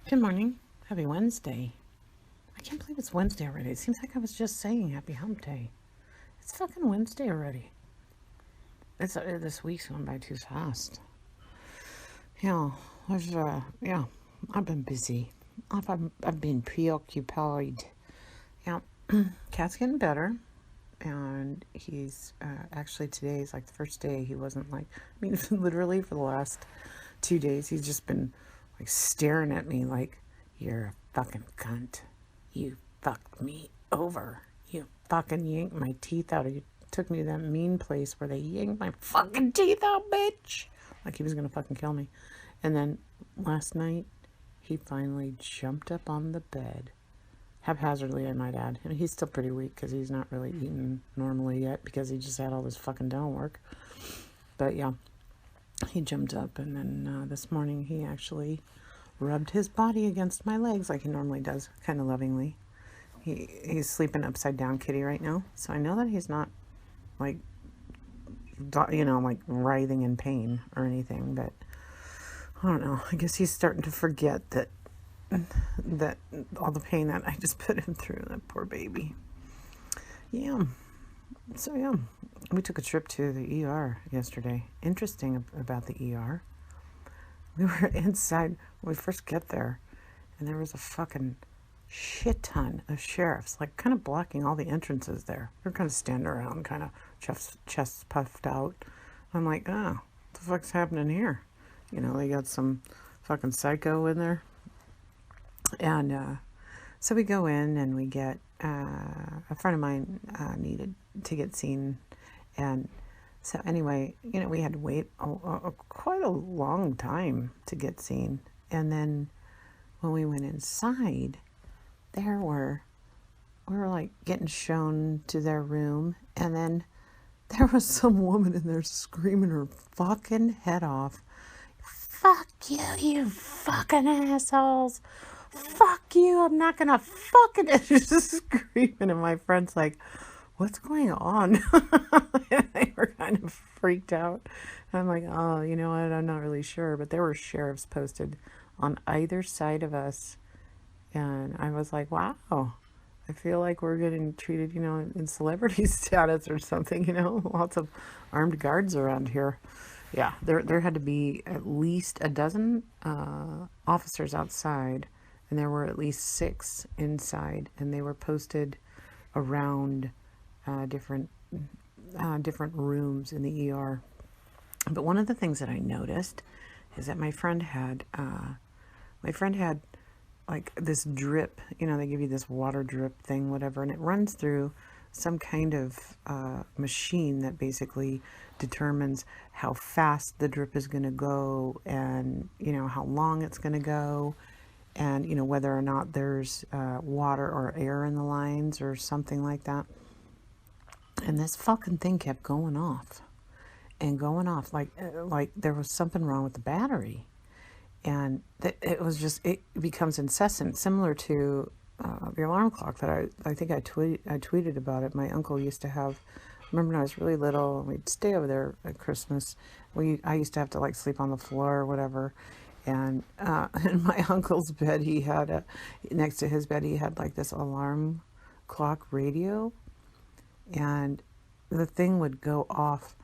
Good morning. Happy Wednesday. I can't believe it's Wednesday already. It seems like I was just saying Happy Hump Day. It's fucking Wednesday already. This week's gone by too fast. Yeah, yeah, I've been busy. I've been preoccupied. Yeah, Cat's getting better, and he's actually today's like the first day he wasn't like. I mean, literally for the last 2 days he's just been like staring at me like you're a fucking cunt. You fucked me over. You fucking yanked my teeth out. You took me to that mean place where they yanked my fucking teeth out, bitch. Like he was gonna fucking kill me. And then last night, he finally jumped up on the bed. Haphazardly, I might add. I mean, he's still pretty weak because he's not really eating normally yet because he just had all this fucking dental work. But yeah, he jumped up, and then this morning he actually rubbed his body against my legs like he normally does, kind of lovingly. He's sleeping upside down kitty right now, so I know that he's not like like writhing in pain or anything, but I don't know. I guess he's starting to forget that all the pain that I just put him through, that poor baby. Yeah. So yeah, we took a trip to the ER yesterday. Interesting about the ER. We were inside when we first get there, and there was a fucking shit ton of sheriffs, like kind of blocking all the entrances there. They're kind of standing around, kind of chests puffed out. I'm like, oh, what the fuck's happening here? They got some fucking psycho in there. And so we go in and we get, a friend of mine needed to get seen. And so anyway, we had to wait quite a long time to get seen. And then when we went inside, we were like getting shown to their room. And then there was some woman in there screaming her fucking head off. Fuck you, you fucking assholes. Fuck you, I'm not gonna fucking... just screaming, and my friend's like, what's going on? And they were kind of freaked out. And I'm like, oh, you know what, I'm not really sure. But there were sheriffs posted on either side of us. And I was like, wow, I feel like we're getting treated, in celebrity status or something, lots of armed guards around here. Yeah, there had to be at least a dozen officers outside, and there were at least 6 inside, and they were posted around different rooms in the ER. But one of the things that I noticed is that my friend had like this drip. They give you this water drip thing, whatever, and it runs through some kind of machine that basically determines how fast the drip is going to go, and how long it's going to go, and whether or not there's water or air in the lines or something like that. And this fucking thing kept going off and going off, like there was something wrong with the battery. And it becomes incessant, similar to the alarm clock that I think I tweeted about it. My uncle used to have. Remember when I was really little, and we'd stay over there at Christmas. I used to have to like sleep on the floor or whatever. And in my uncle's bed, he had next to his bed, he had like this alarm clock radio, and the thing would go off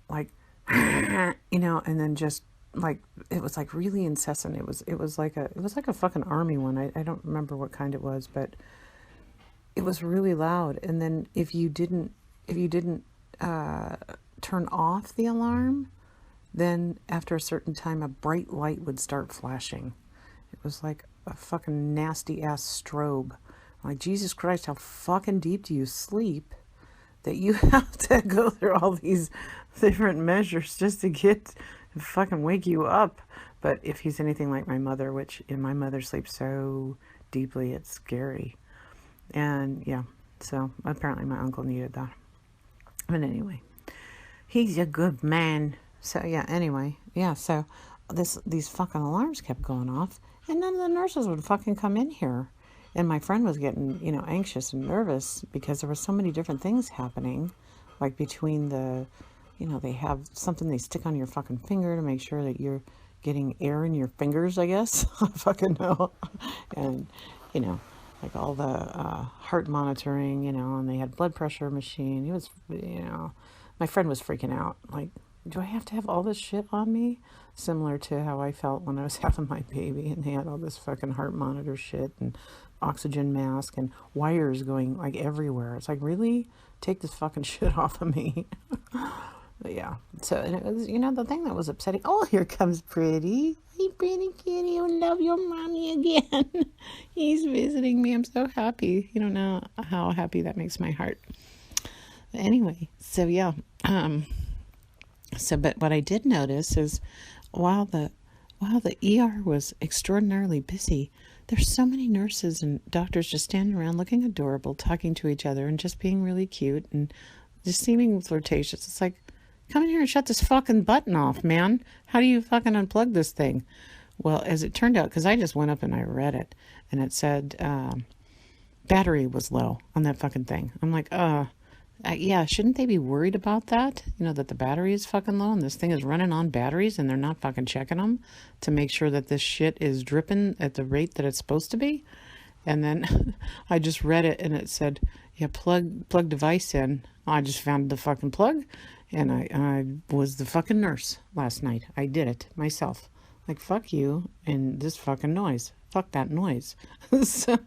like, and then just like it was like really incessant. It was like a fucking army one. I don't remember what kind it was, but it was really loud. And then if you didn't turn off the alarm, then after a certain time a bright light would start flashing. It was like a fucking nasty ass strobe. I'm like, Jesus Christ, how fucking deep do you sleep that you have to go through all these different measures just to get fucking wake you up? But if he's anything like my mother, which my mother sleeps so deeply, it's scary. And yeah, so apparently my uncle needed that. But anyway, he's a good man. So yeah, anyway, yeah, so these fucking alarms kept going off, and none of the nurses would fucking come in here. And my friend was getting, anxious and nervous because there were so many different things happening, like between the, they have something they stick on your fucking finger to make sure that getting air in your fingers, I guess. I fucking know. And, you know, like all the heart monitoring, and they had blood pressure machine. He was, my friend was freaking out. Like, do I have to have all this shit on me? Similar to how I felt when I was having my baby and they had all this fucking heart monitor shit and oxygen mask and wires going like everywhere. It's like, really? Take this fucking shit off of me. But yeah. So, and it was, the thing that was upsetting. Oh, here comes Pretty. Hey, Pretty kitty, you love your mommy again. He's visiting me. I'm so happy. You don't know how happy that makes my heart. But anyway, so yeah. But what I did notice is while the ER was extraordinarily busy, there's so many nurses and doctors just standing around looking adorable, talking to each other and just being really cute and just seeming flirtatious. It's like, come in here and shut this fucking button off, man. How do you fucking unplug this thing? Well, as it turned out, because I just went up and I read it, and it said battery was low on that fucking thing. I'm like, yeah, shouldn't they be worried about that? That the battery is fucking low and this thing is running on batteries and they're not fucking checking them to make sure that this shit is dripping at the rate that it's supposed to be. And then I just read it and it said, yeah, plug device in. I just found the fucking plug and I was the fucking nurse last night. I did it myself. Like, fuck you and this fucking noise. Fuck that noise. So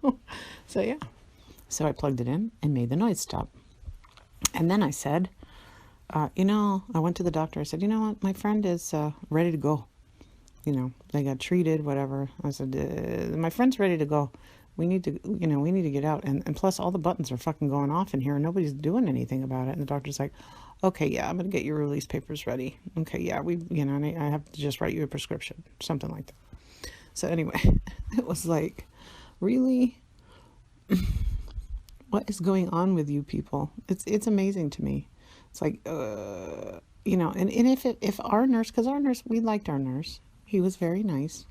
yeah. So I plugged it in and made the noise stop. And then I said, I went to the doctor. I said, you know what? My friend is ready to go. They got treated, whatever. I said, my friend's ready to go. We need to get out. And plus all the buttons are fucking going off in here and nobody's doing anything about it. And the doctor's like, okay, yeah, I'm going to get your release papers ready. Okay, yeah, and I have to just write you a prescription, something like that. So anyway, it was like, really? What is going on with you people? It's amazing to me. It's like, and if our nurse, because our nurse, we liked our nurse. He was very nice.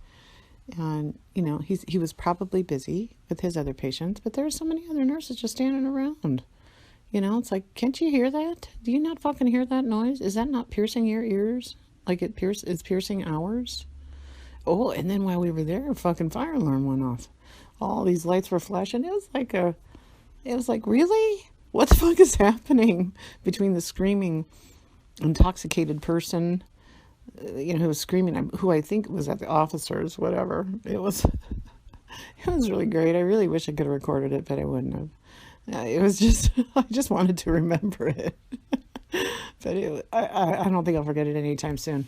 And, he was probably busy with his other patients, but there are so many other nurses just standing around. It's like, can't you hear that? Do you not fucking hear that noise? Is that not piercing your ears? Like it's piercing ours? Oh, and then while we were there, a fucking fire alarm went off. All these lights were flashing. It was like, really? What the fuck is happening between the screaming, intoxicated person, who was screaming, who I think was at the officers, whatever. It was really great. I really wish I could have recorded it, but I wouldn't have. It was just, I just wanted to remember it. But I don't think I'll forget it anytime soon.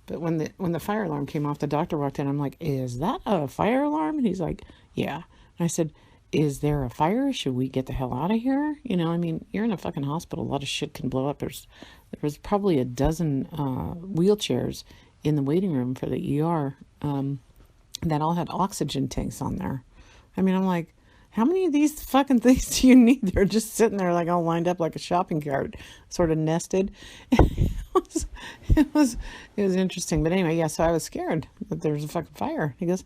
But when the fire alarm came off, the doctor walked in. I'm like, is that a fire alarm? And he's like, yeah. And I said, is there a fire? Should we get the hell out of here? You're in a fucking hospital. A lot of shit can blow up. There was probably a dozen wheelchairs in the waiting room for the ER that all had oxygen tanks on there. I'm like, how many of these fucking things do you need? They're just sitting there like all lined up like a shopping cart, sort of nested. It was interesting. But anyway, yeah, so I was scared that there was a fucking fire. He goes,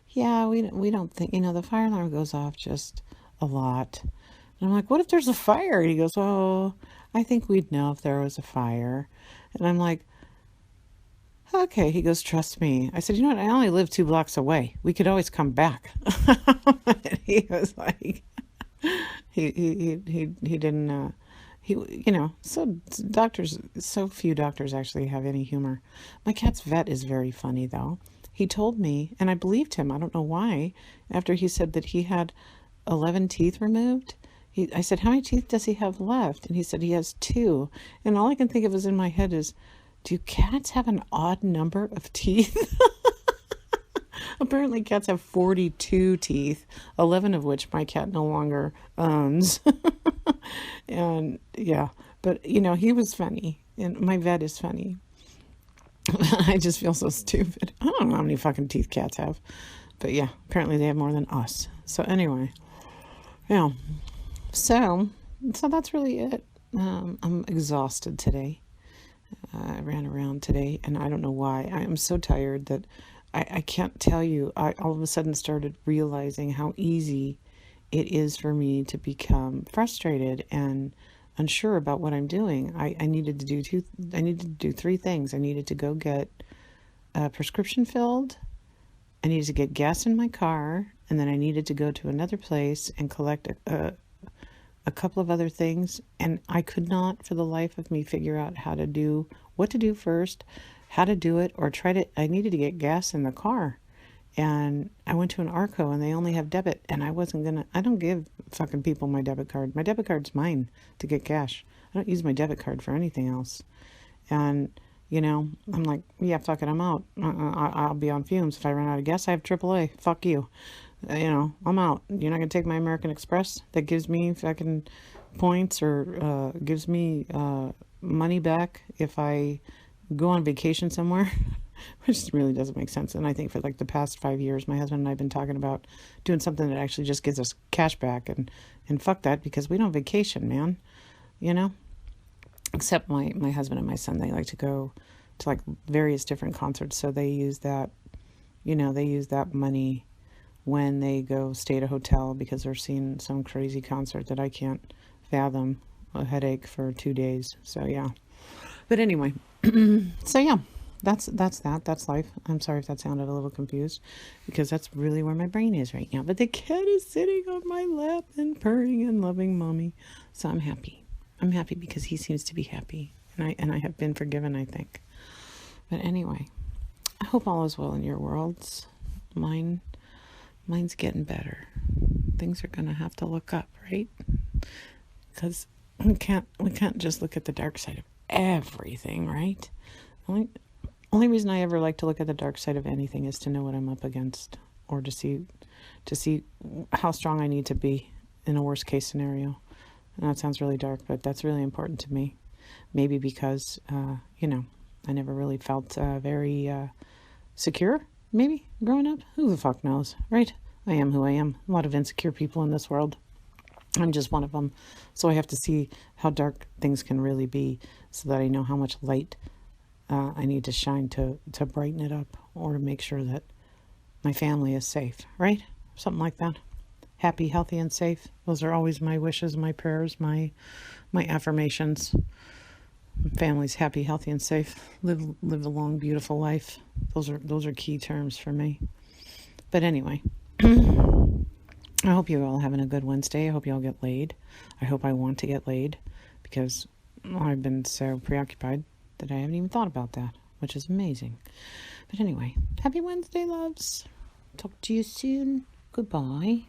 yeah, we don't think, the fire alarm goes off just a lot. And I'm like, what if there's a fire? He goes, oh, I think we'd know if there was a fire. And I'm like, okay. He goes, trust me. I said, you know what? I only live 2 blocks away. We could always come back. He was like, he didn't, so few doctors actually have any humor. My cat's vet is very funny though. He told me, and I believed him, I don't know why, after he said that he had 11 teeth removed. I said, how many teeth does he have left? And he said he has 2. And all I can think of is in my head is, do cats have an odd number of teeth? Apparently cats have 42 teeth, 11 of which my cat no longer owns. And yeah, but he was funny, and my vet is funny. I just feel so stupid. I don't know how many fucking teeth cats have, but yeah, apparently they have more than us. So anyway, yeah, so that's really it. I'm exhausted today. I ran around today, and I don't know why. I am so tired that I can't tell you. I all of a sudden started realizing how easy it is for me to become frustrated and unsure about what I'm doing. I needed to do 3 things. I needed to go get a prescription filled. I needed to get gas in my car, and then I needed to go to another place and collect a couple of other things. And I could not, for the life of me, figure out what to do first, how to do it, or I needed to get gas in the car. And I went to an Arco, and they only have debit, and I don't give fucking people my debit card. My debit card's mine to get cash. I don't use my debit card for anything else. And, I'm like, yeah, fuck it, I'm out. I'll be on fumes if I run out of gas. I have AAA. Fuck you. I'm out. You're not going to take my American Express that gives me fucking points or gives me money back if I go on vacation somewhere, which really doesn't make sense. And I think for like the past 5 years, my husband and I have been talking about doing something that actually just gives us cash back, and fuck that, because we don't vacation, man. Except my husband and my son, they like to go to like various different concerts. So they use that, they use that money when they go stay at a hotel because they're seeing some crazy concert that I can't fathom, a headache for 2 days. So yeah. But anyway, so yeah, that's life. I'm sorry if that sounded a little confused, because that's really where my brain is right now. But the cat is sitting on my lap and purring and loving mommy. So I'm happy. I'm happy because he seems to be happy, and I have been forgiven, I think. But anyway, I hope all is well in your worlds. Mine's getting better. Things are gonna have to look up, right? Because we can't just look at the dark side of everything, right? Only reason I ever like to look at the dark side of anything is to know what I'm up against, or to see how strong I need to be in a worst case scenario. And that sounds really dark, but that's really important to me. Maybe because, I never really felt very secure, maybe, growing up. Who the fuck knows, right? I am who I am. A lot of insecure people in this world. I'm just one of them. So I have to see how dark things can really be so that I know how much light I need to shine to brighten it up, or to make sure that my family is safe, right? Something like that. Happy, healthy, and safe. Those are always my wishes, my prayers, my affirmations. Family's happy, healthy, and safe. Live a long, beautiful life. Those are key terms for me. But anyway, I hope you're all having a good Wednesday. I hope you all get laid. I hope I want to get laid, because I've been so preoccupied that I haven't even thought about that, which is amazing. But anyway, happy Wednesday, loves. Talk to you soon. Goodbye.